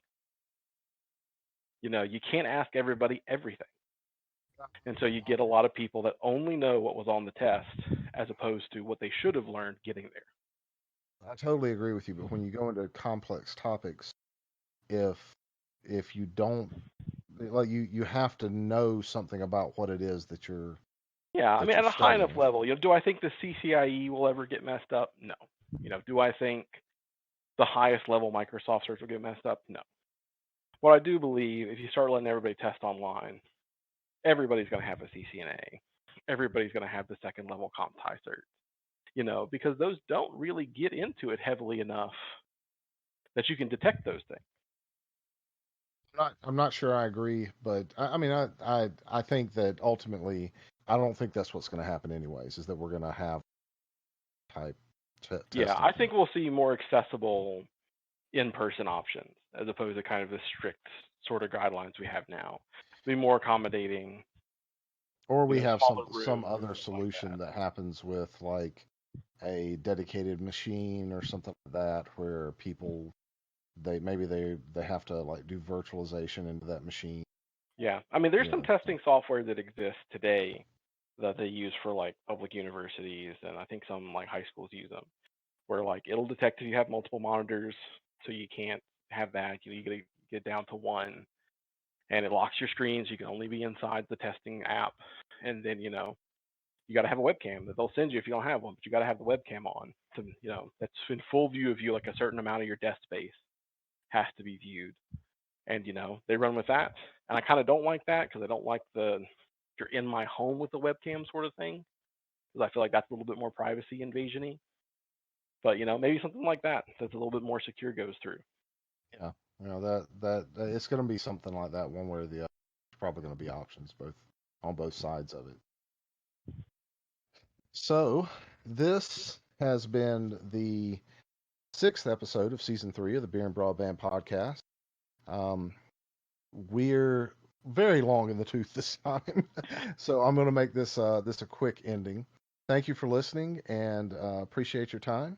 You can't ask everybody everything. And so you get a lot of people that only know what was on the test as opposed to what they should have learned getting there. I totally agree with you, but when you go into complex topics, if you don't like you have to know something about what it is that you're Yeah, I mean, you're at a high enough studying. level, do I think the CCIE will ever get messed up? No. Do I think the highest level Microsoft certs will get messed up? No. What I do believe, if you start letting everybody test online, everybody's going to have a CCNA. Everybody's going to have the second level CompTIE cert, because those don't really get into it heavily enough that you can detect those things. I'm not sure I agree, but I mean I think that ultimately I don't think that's what's going to happen anyways. Is that we're going to have type Yeah, testing. I think we'll see more accessible in-person options as opposed to kind of the strict sort of guidelines we have now. Be more accommodating, Or we have smaller some rooms, other things like solution that. that happens with like a dedicated machine or something like that where people they maybe they have to like do virtualization into that machine. Yeah, I mean, there's You some know, testing software that exists today that they use for like public universities, and I think some like high schools use them, where like it'll detect if you have multiple monitors, so you can't have that. You gotta get down to one, and it locks your screens. You can only be inside the testing app, and then you got to have a webcam that they'll send you if you don't have one, but you got to have the webcam on. To, that's in full view of you, like a certain amount of your desk space has to be viewed, and they run with that. And I kind of don't like that because I don't like the you're in my home with the webcam sort of thing because I feel like that's a little bit more privacy invasion-y. But maybe something like that that's a little bit more secure goes through. yeah, that it's going to be something like that one way or the other. There's probably going to be options both on both sides of it. So this has been the 6th episode of season 3 of the Beer and Broadband podcast. Um, we're very long in the tooth this time, so I'm going to make this a quick ending. Thank you for listening and appreciate your time.